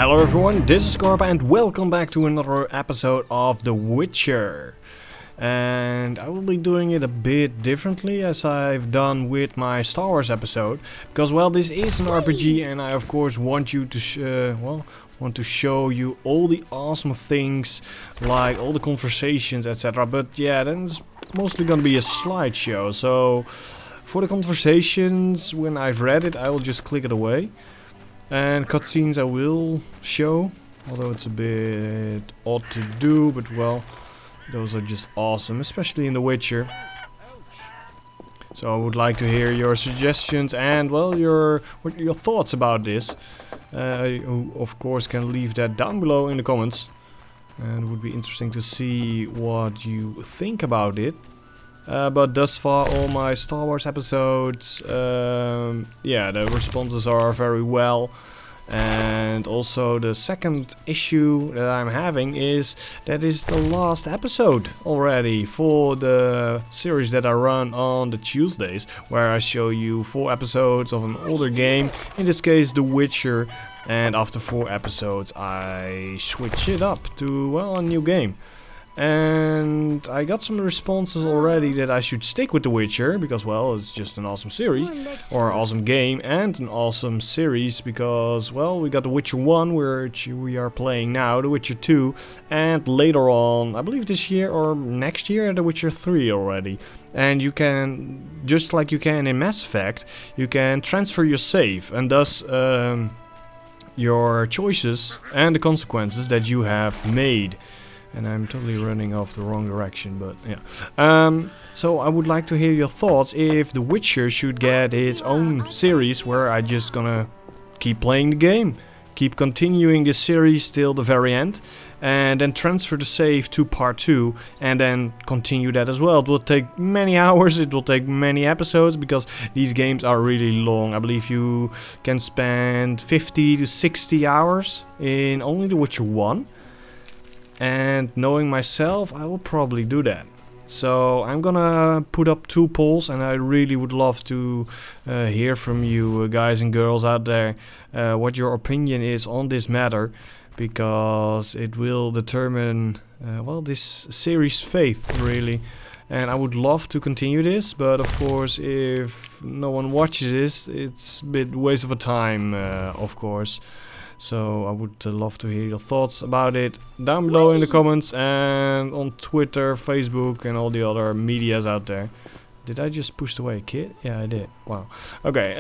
Hello everyone, this is Korpah and welcome back to another episode of The Witcher. And I will be doing it a bit differently as I've done with my Star Wars episode. Because well, this is an RPG and I of course want you to show you all the awesome things, like all the conversations, etc. But yeah, then it's mostly gonna be a slideshow. So for the conversations, when I've read it, I will just click it away. And cutscenes I will show, although it's a bit odd to do, but well, those are just awesome, especially in The Witcher. So I would like to hear your suggestions and well, your thoughts about this. You of course can leave that down below in the comments, and it would be interesting to see what you think about it. But thus far, all my Star Wars episodes, yeah, the responses are very well. And also the second issue that I'm having is that is the last episode already for the series that I run on the Tuesdays, where I show you 4 episodes of an older game, in this case The Witcher, and after 4 episodes I switch it up to, well, a new game. And I got some responses already that I should stick with The Witcher, because well, it's just an awesome series, or an awesome game and an awesome series, because well, we got The Witcher 1, which we are playing now, The Witcher 2, and later on, I believe this year or next year, The Witcher 3 already. And you can, just like you can in Mass Effect, you can transfer your save, and thus your choices and the consequences that you have made. And I'm totally running off the wrong direction, but yeah. So I would like to hear your thoughts if The Witcher should get its own series where I just gonna keep playing the game, keep continuing this series till the very end, and then transfer the save to part 2 and then continue that as well. It will take many hours, it will take many episodes, because these games are really long. I believe you can spend 50 to 60 hours in only The Witcher 1. And knowing myself, I will probably do that. So I'm gonna put up 2 polls, and I really would love to hear from you guys and girls out there what your opinion is on this matter, because it will determine well, this series' fate really. And I would love to continue this, but of course if no one watches this, it's a bit waste of a time, of course. So I would love to hear your thoughts about it down below in the comments, and on Twitter, Facebook and all the other medias out there. Did I just push away a kid? Yeah, I did. Wow. Okay,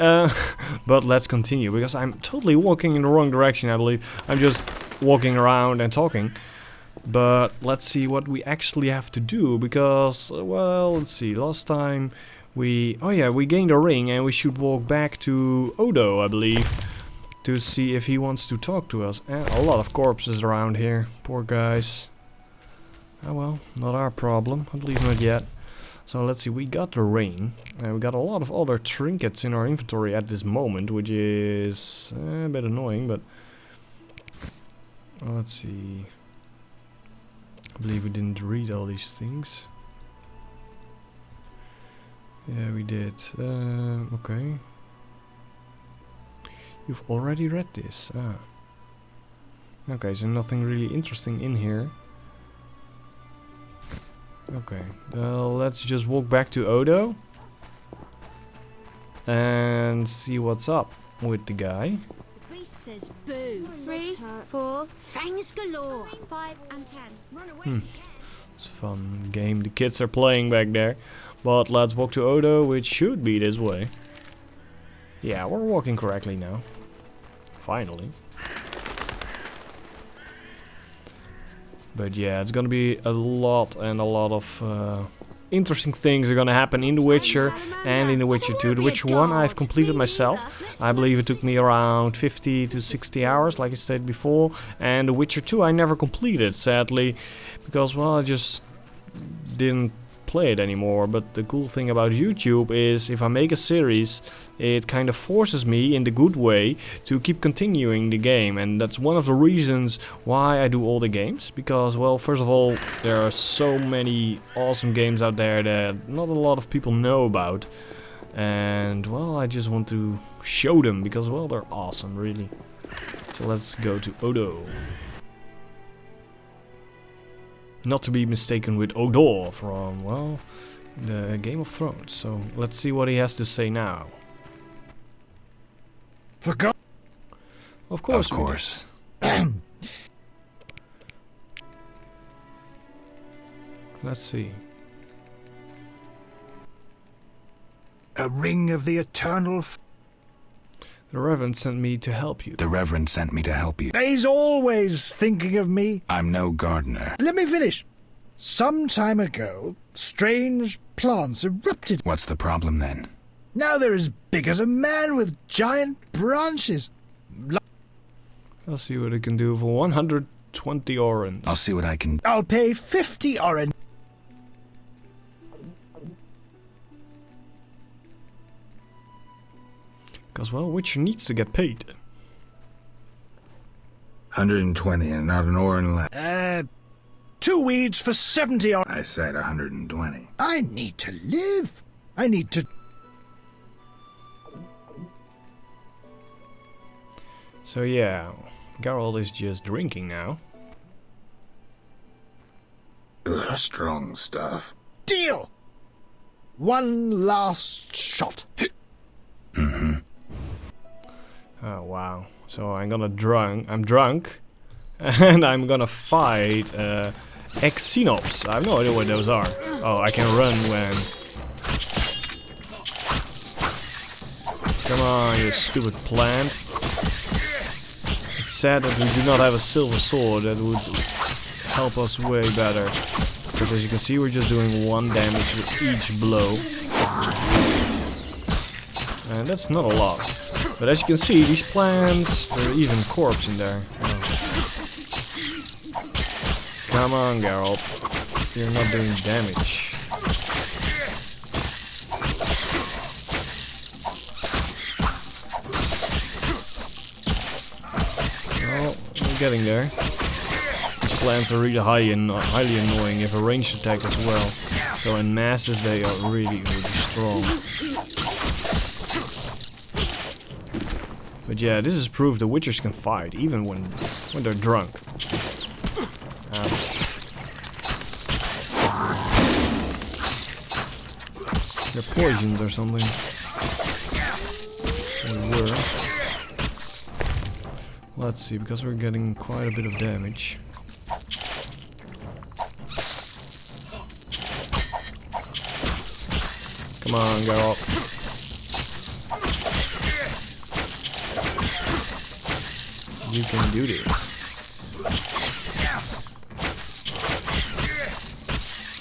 but let's continue, because I'm totally walking in the wrong direction, I believe. I'm just walking around and talking. But let's see what we actually have to do, because, well, let's see. Last time we gained a ring, and we should walk back to Odo, I believe, to see if he wants to talk to us. And a lot of corpses around here, poor guys. Oh well, not our problem, at least not yet. So let's see, we got the ring, and we got a lot of other trinkets in our inventory at this moment, which is a bit annoying, but let's see. I believe we didn't read all these things. Yeah, we did. Okay. You've already read this. Ah. Okay, so nothing really interesting in here. Okay, well, let's just walk back to Odo and see what's up with the guy. The priest says boo. 3, 4, Fangs galore. 5 and 10. Run away. It's a fun game the kids are playing back there. But let's walk to Odo, which should be this way. Yeah, we're walking correctly now. Finally. But yeah, it's gonna be a lot of interesting things are gonna happen in The Witcher and in The Witcher 2. The Witcher 1 I've completed myself. I believe it took me around 50 to 60 hours, like I said before. And The Witcher 2 I never completed, sadly, because well, I just didn't play it anymore. But the cool thing about YouTube is if I make a series, it kind of forces me in the good way to keep continuing the game, and that's one of the reasons why I do all the games, because well, first of all, there are so many awesome games out there that not a lot of people know about, and well, I just want to show them because well, they're awesome, really. So let's go to Odo. Not to be mistaken with Odor from, well, the Game of Thrones. So let's see what he has to say now. Forgot. Of course. Of course. Let's see. A ring of the eternal. The Reverend sent me to help you. The Reverend sent me to help you. He's always thinking of me. I'm no gardener. Let me finish. Some time ago, strange plants erupted. What's the problem then? Now they're as big as a man with giant branches. I'll see what I can do for 120 orange. I'll see what I can... I'll pay 50 orange. Because, well, Witcher needs to get paid. 120 and not an orange left. 2 weeds for 70 orange. I said 120. I need to live. I need to... So yeah, Geralt is just drinking now. Ugh, strong stuff. Deal! One last shot. Mm-hmm. Oh wow. So I'm drunk, and I'm gonna fight Xenops. I have no idea what those are. Oh, I can run when... Come on, you stupid plant. It's sad that we do not have a silver sword that would help us way better. Because as you can see, we're just doing 1 damage with each blow. And that's not a lot. But as you can see, these plants, there are even corpse in there. Oh. Come on, Geralt. You're not doing damage. Well, we're getting there. These plants are really highly annoying if a ranged attack as well. So in masses they are really, really strong. But yeah, this is proof the Witchers can fight, even when they're drunk. They're poisoned or something. They were. Let's see, because we're getting quite a bit of damage. Come on, Geralt. You can do this.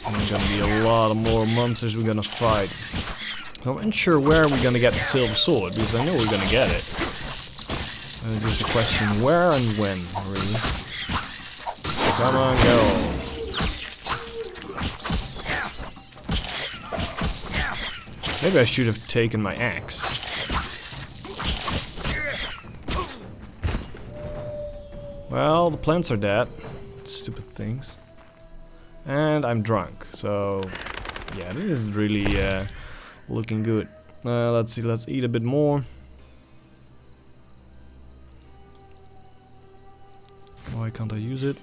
And there's gonna be a lot of more monsters we're gonna fight. I'm unsure where we're gonna get the silver sword, because I know we're gonna get it. And it's just a question where and when, really. Come on, go. Maybe I should have taken my axe. Well, the plants are dead. Stupid things. And I'm drunk, so yeah, this is really looking good. Let's see, let's eat a bit more. Why can't I use it?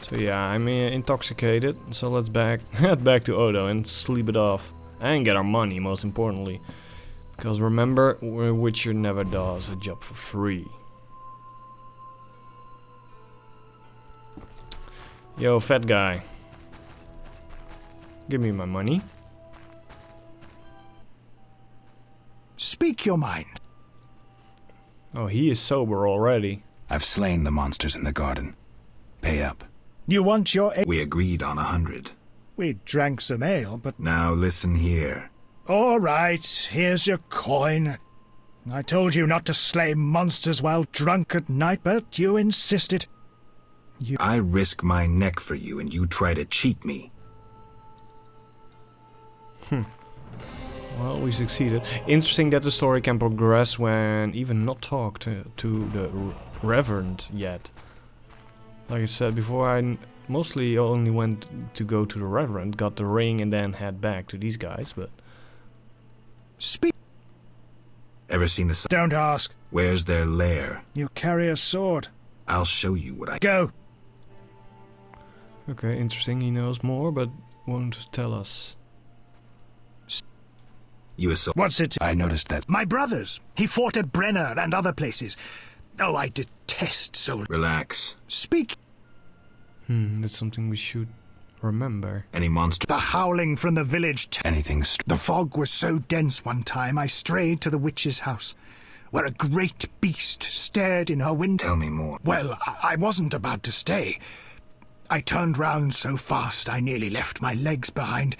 So yeah, I'm intoxicated, so let's head back to Odo and sleep it off. And get our money, most importantly. Because remember, Witcher never does a job for free. Yo, fat guy. Give me my money. Speak your mind. Oh, he is sober already. I've slain the monsters in the garden. Pay up. You want your... We agreed on 100. We drank some ale, but... Now listen here. All right, here's your coin. I told you not to slay monsters while drunk at night, but you insisted. I risk my neck for you, and you try to cheat me. Well, we succeeded. Interesting that the story can progress when even not talk to the Reverend yet. Like I said before, I mostly only went to go to the Reverend, got the ring, and then head back to these guys, but... Speak. Ever seen the... Don't ask. Where's their lair? You carry a sword. I'll show you what I... Go. Okay, interesting. He knows more, but won't tell us. You assault... What's it? I noticed that... My brothers. He fought at Brenner and other places. Oh, I detest soldiers. Relax. Speak. That's something we should remember. Any monster... The howling from the village. Anything... The fog was so dense one time I strayed to the witch's house, where a great beast stared in her window. Tell me more. Well, I wasn't about to stay. I turned round so fast I nearly left my legs behind,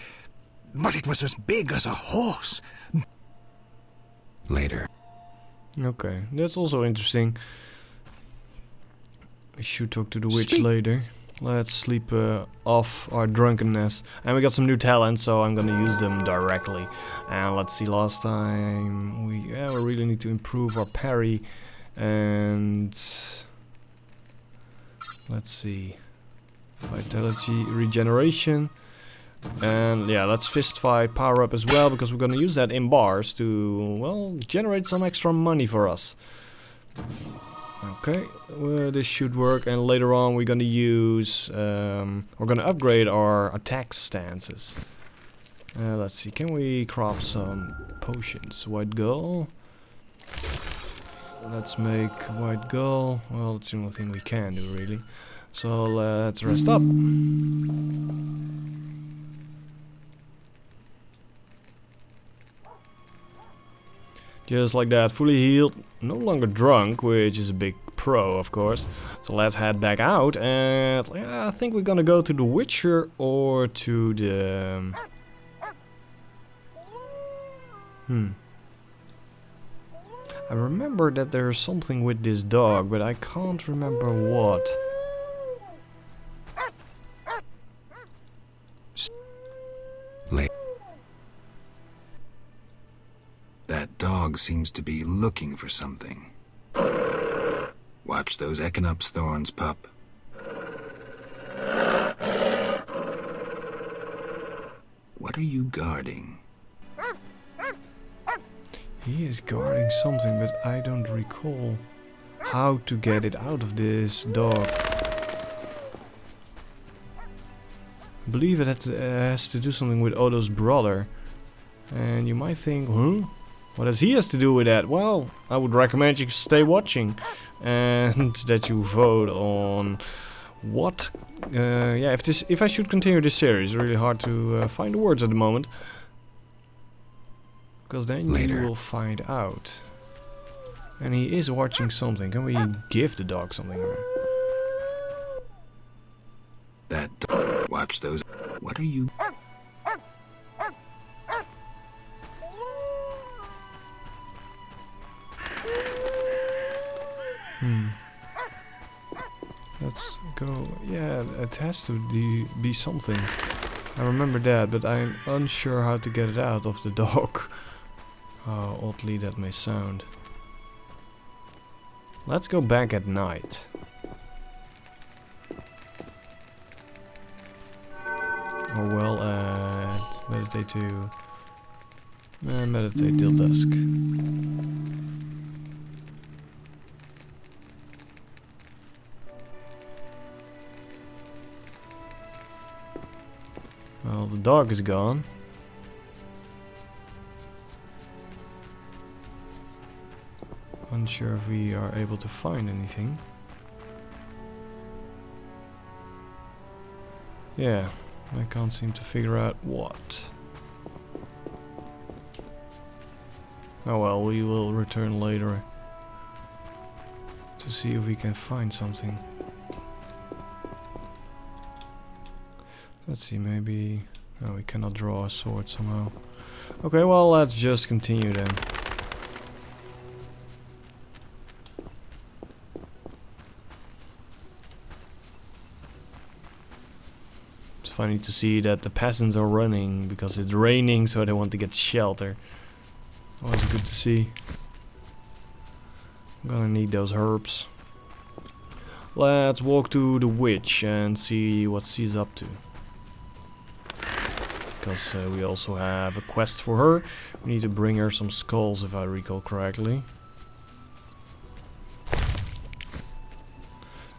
but it was as big as a horse. Later. Okay, that's also interesting. We should talk to the witch Speak. later. Let's sleep off our drunkenness. And we got some new talents, so I'm gonna use them directly. And let's see, last time we really need to improve our parry. And let's see, vitality regeneration. And yeah, let's fist fight power up as well, because we're gonna use that in bars to, well, generate some extra money for us. Okay, this should work, and later on we're gonna use, we're gonna upgrade our attack stances. Let's see, can we craft some potions? White gull. Let's make white gull. Well, it's the only thing we can do, really. So let's rest up. Just like that, fully healed, no longer drunk, which is a big pro, of course. So let's head back out, and yeah, I think we're gonna go to the Witcher or to the... I remember that there's something with this dog, but I can't remember what. That dog seems to be looking for something. Watch those Echinop's thorns, pup. What are you guarding? He is guarding something, but I don't recall how to get it out of this dog. I believe it has to do something with Odo's brother. And you might think, huh? What does he has to do with that? Well, I would recommend you stay watching and that you vote on what. Yeah, if I should continue this series. Really hard to find the words at the moment, because then you will find out. And he is watching something. Can we give the dog something? That dog. Watch those. What are you? Let's go. Yeah, it has to be something. I remember that, but I'm unsure how to get it out of the dog. How oddly that may sound. Let's go back at night. Or well, meditate to... meditate till dusk. Well, the dog is gone. Unsure if we are able to find anything. Yeah, I can't seem to figure out what. Oh well, we will return later to see if we can find something. Let's see, maybe... Oh, we cannot draw a sword somehow. Okay, well, let's just continue then. It's funny to see that the peasants are running because it's raining, so they want to get shelter. Always good to see. I'm gonna need those herbs. Let's walk to the witch and see what she's up to. because we also have a quest for her. We need to bring her some skulls, if I recall correctly.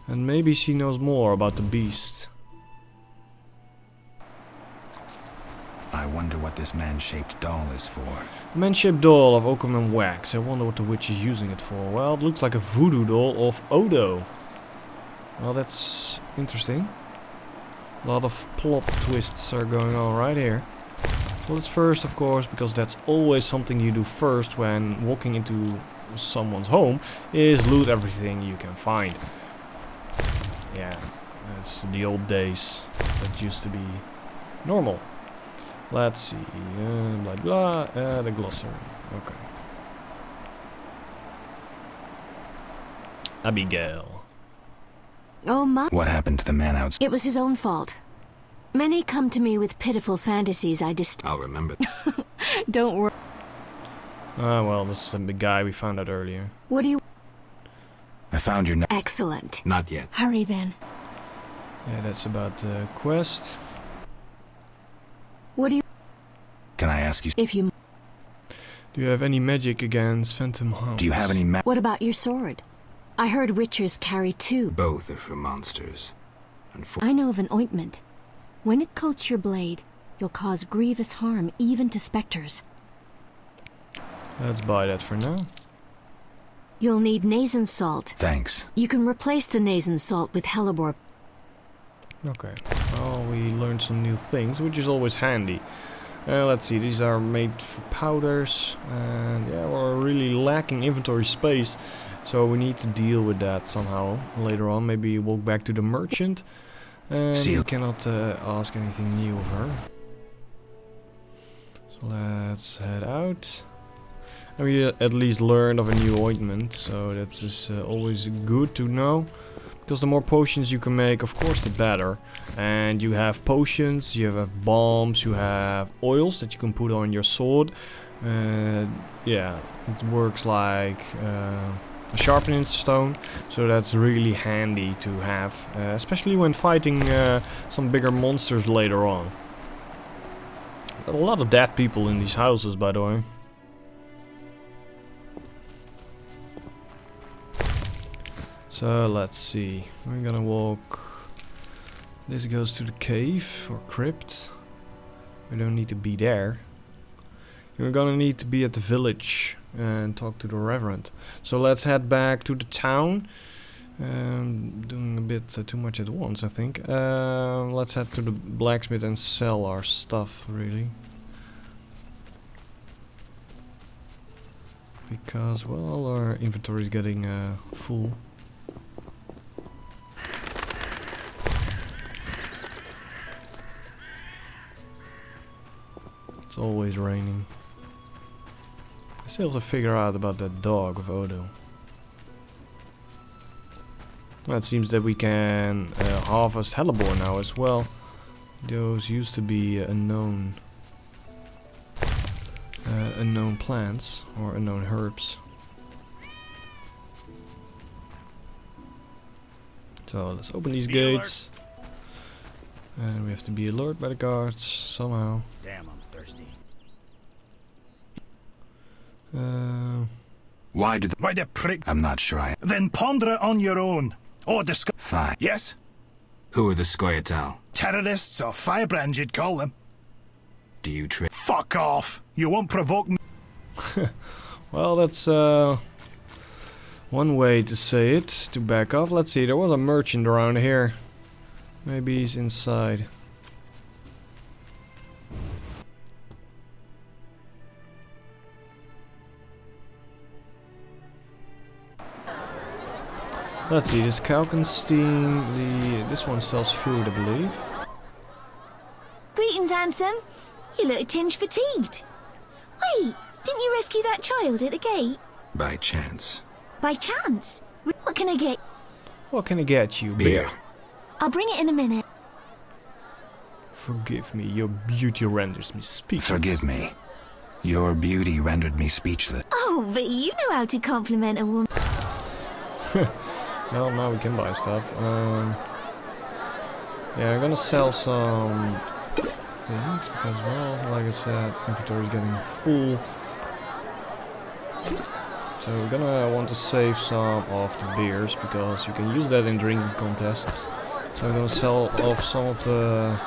And maybe she knows more about the beast. I wonder what this man-shaped doll is for. A man-shaped doll of oakum and wax. I wonder what the witch is using it for. Well, it looks like a voodoo doll of Odo. Well, that's interesting. A lot of plot twists are going on right here. Well, it's first, of course, because that's always something you do first when walking into someone's home, is loot everything you can find. Yeah, that's the old days. That used to be normal. Let's see, blah blah, the glossary, okay. Abigail. Oh my. What happened to the man outside? It was his own fault. Many come to me with pitiful fantasies I'll remember. Don't worry. Ah, well, that's the guy we found out earlier. What do you... I found your Excellent. Not yet. Hurry then. Yeah, that's about the quest. What do you... Can I ask you? If you... Do you have any magic against Phantom Hounds? Do you have any What about your sword? I heard witchers carry two. Both are for monsters. I know of an ointment. When it coats your blade, you'll cause grievous harm even to specters. Let's buy that for now. You'll need Nazen salt. Thanks. You can replace the Nazen salt with hellebore. Okay. Well, we learned some new things, which is always handy. Let's see, these are made for powders. And yeah, we're really lacking inventory space. So we need to deal with that somehow later on. Maybe walk back to the merchant. And we cannot ask anything new of her. So let's head out. And we at least learned of a new ointment. So that's just always good to know. Because the more potions you can make, of course, the better. And you have potions, you have bombs, you have oils that you can put on your sword. Yeah, it works like a sharpening stone. So that's really handy to have. Especially when fighting some bigger monsters later on. A lot of dead people in these houses, by the way. So let's see, we're gonna walk, this goes to the cave or crypt, we don't need to be there. You're gonna need to be at the village and talk to the reverend. So let's head back to the town, doing a bit too much at once I think. Let's head to the blacksmith and sell our stuff really. Because well, our inventory is getting full. It's always raining. I still have to figure out about that dog of Odo. Well, it seems that we can harvest hellebore now as well. Those used to be unknown plants or unknown herbs. So let's open these gates. And we have to be alerted by the guards somehow. Damn, I'm thirsty. Why the prick? I'm not sure I... Then ponder it on your own. Or discuss. Fine. Yes? Who are the Skoyatal? Terrorists or firebrands, you'd call them. Do you trade? Fuck off! You won't provoke me. Well, that's one way to say it, to back off. Let's see, there was a merchant around here. Maybe he's inside. Let's see, this Kalkenstein, this one sells food, I believe. Greetings, handsome. You look a tinge fatigued. Wait, didn't you rescue that child at the gate? By chance. By chance? What can I get? What can I get you? Beer. I'll bring it in a minute. Forgive me, your beauty renders me speechless. Forgive me. Your beauty rendered me speechless. Oh, but you know how to compliment a woman. Well, now we can buy stuff. Yeah, I'm gonna sell some things because, well, like I said, inventory is getting full. So we're gonna want to save some of the beers because you can use that in drinking contests. So I'm gonna sell off some of the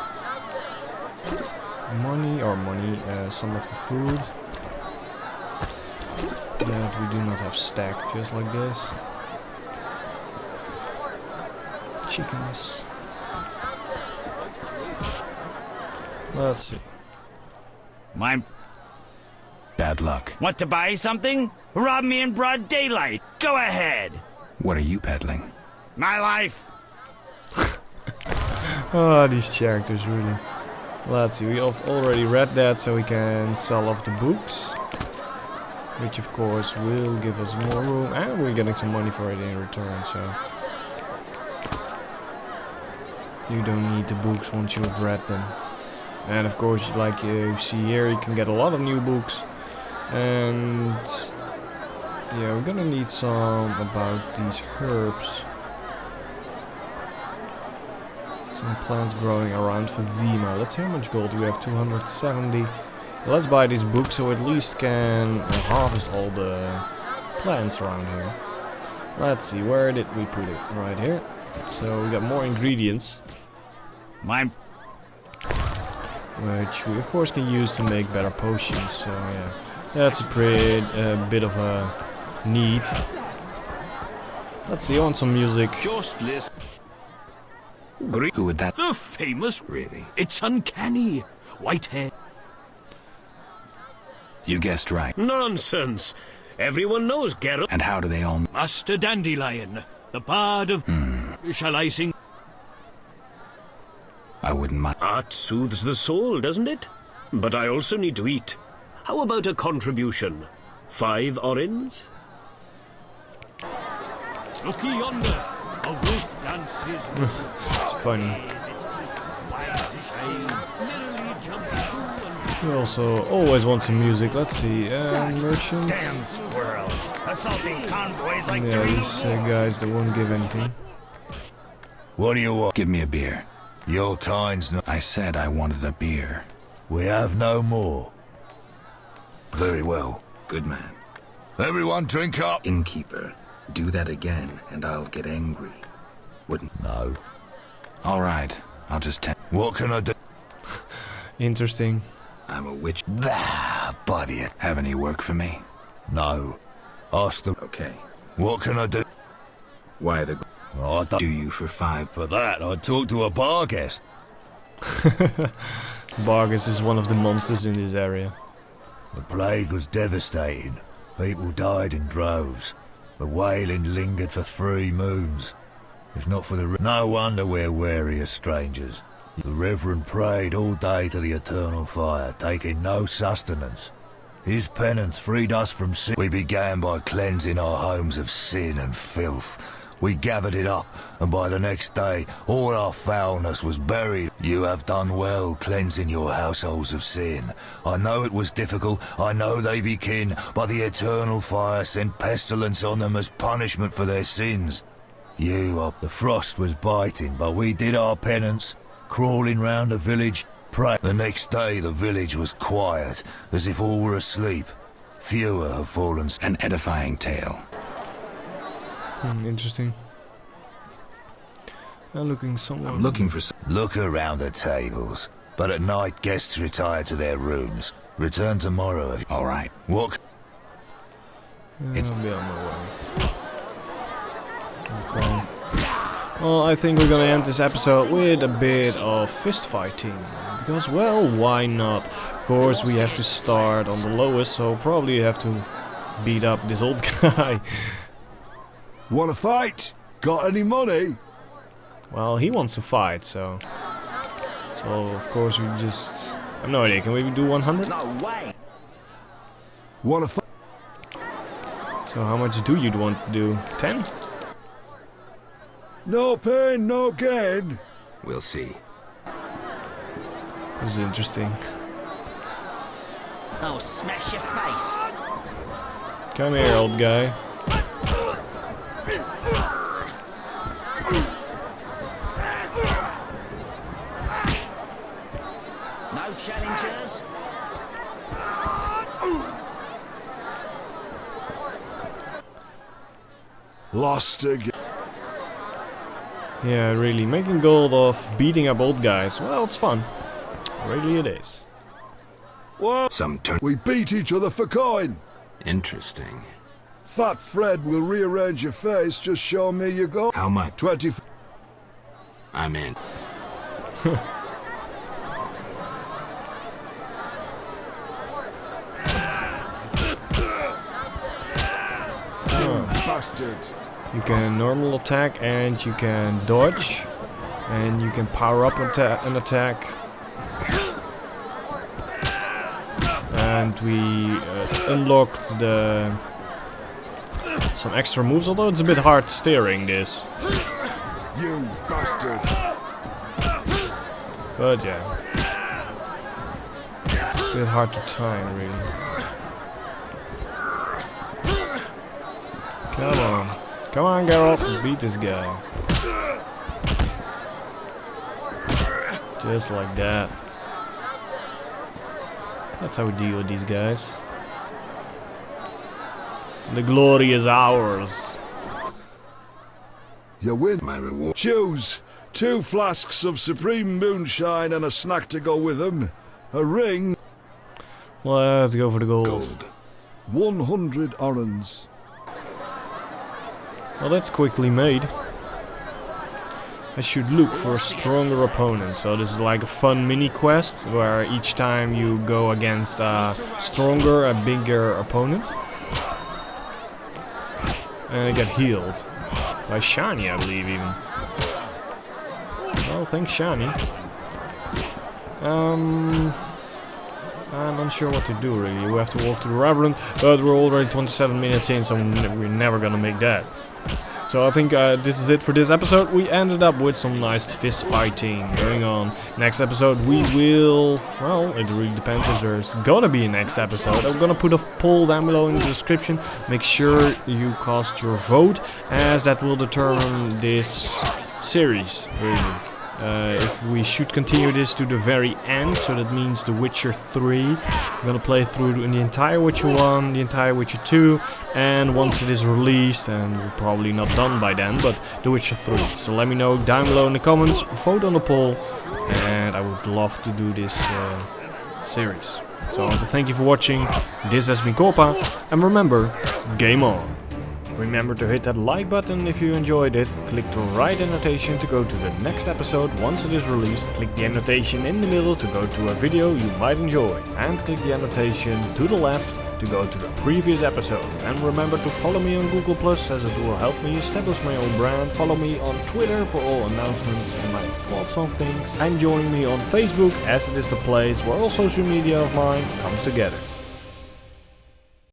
some of the food that we do not have stacked just like this. Chickens. Let's see. My Bad luck. want to buy something? Rob me in broad daylight. Go ahead. What are you peddling? My life. Oh, these characters really. Let's see, we have already read that, so we can sell off the books. Which of course will give us more room, and we're getting some money for it in return, so... You don't need the books once you've read them. And of course, like you see here, you can get a lot of new books. And... yeah, we're gonna need some about these herbs. Some plants growing around Vizima. Let's see how much gold we have. 270. Let's buy this book so at least can harvest all the plants around here. Let's see, where did we put it? Right here. So we got more ingredients. My Which we of course can use to make better potions. So yeah, that's a pretty bit of a need. Let's see, I want some music. Just listen. Who would that The famous. really? It's uncanny. White hair. You guessed right. Nonsense. Everyone knows Geralt. And how do they all... Master Dandelion. The bard of... Shall I sing? I wouldn't mind. Art soothes the soul, doesn't it? But I also need to eat. How about a contribution? 5 orens? Look yonder. A wolf dances. It's funny. We also always want some music. Let's see, merchant. damn squirrels. Assaulting convoys like Yeah, these guys that won't give anything. What do you want? Give me a beer. Your kind's not... I said I wanted a beer. We have no more. Very well. Good man. Everyone drink up. Innkeeper, do that again and I'll get angry. Wouldn't... No. All right, I'll just What can I do? Interesting. I'm a witch. Ah, buddy. Have any work for me? No. Ask them. Okay. What can I do? Why the... I don't... Do you for 5... For that, I'd talk to a bar guest. Bargus is one of the monsters in this area. The plague was devastating. People died in droves. The wailing lingered for 3 moons. If not for the... No wonder we're wary of strangers. The Reverend prayed all day to the eternal fire, taking no sustenance. His penance freed us from sin. We began by cleansing our homes of sin and filth. We gathered it up, and by the next day, all our foulness was buried. You have done well cleansing your households of sin. I know it was difficult, I know they be kin, but the eternal fire sent pestilence on them as punishment for their sins. The frost was biting, but we did our penance, crawling round the village, praying. The next day the village was quiet, as if all were asleep. Fewer have fallen. An edifying tale. Interesting. I'm looking somewhere. I'm looking for... Look around the tables, but at night guests retire to their rooms. Return tomorrow if... All right. What? It's... I'll be on my way. Okay. Well, I think we're gonna end this episode with a bit of fist fighting. Because, well, why not? Of course, we have to start on the lowest, so probably have to beat up this old guy. Want to fight? Got any money? Well, he wants to fight, so... So, of course, we just... I have no idea, can we do 100? No way. Want to fight? So how much do you want to do? 10? No pain, no gain. We'll see. This is interesting. I'll smash your face. Come here, old guy. No Lost again. Yeah, really, making gold off beating up old guys, well, it's fun. Really it is. What? We beat each other for coin. Interesting. Fat Fred will rearrange your face, just show me your gold. How much? 20. I'm in. Bastard. You can normal attack and you can dodge. And you can power up an attack. And we unlocked some extra moves, although it's a bit hard steering this. You bastard. But yeah. A bit hard to time, really. Come on. Come on, Geralt. Beat this guy. Just like that. That's how we deal with these guys. The glory is ours. You win. My reward. Choose 2 flasks of supreme moonshine and a snack to go with them. A ring. Let's go for the gold. 100 orens. Well, that's quickly made. I should look for a stronger opponent. So this is like a fun mini quest where each time you go against a stronger, a bigger opponent. And I get healed. By Shani, I believe, even. Well, thanks, Shani. I'm unsure what to do, really. We have to walk to the Reverend, but we're already 27 minutes in, so we're never gonna make that. So I think this is it for this episode. We ended up with some nice fist fighting going on. Next episode we will... Well, it really depends if there's gonna be a next episode. I'm gonna put a poll down below in the description. Make sure you cast your vote, as that will determine this series, really. If we should continue this to the very end, so that means The Witcher 3. I'm gonna play through the entire Witcher 1, the entire Witcher 2, and once it is released, and we're probably not done by then, but The Witcher 3. So let me know down below in the comments, vote on the poll, and I would love to do this series. So I want to thank you for watching. This has been Korpah, and remember, game on! Remember to hit that like button if you enjoyed it, click the right annotation to go to the next episode once it is released, click the annotation in the middle to go to a video you might enjoy, and click the annotation to the left to go to the previous episode. And remember to follow me on Google+, as it will help me establish my own brand. Follow me on Twitter for all announcements and my thoughts on things, and join me on Facebook, as it is the place where all social media of mine comes together.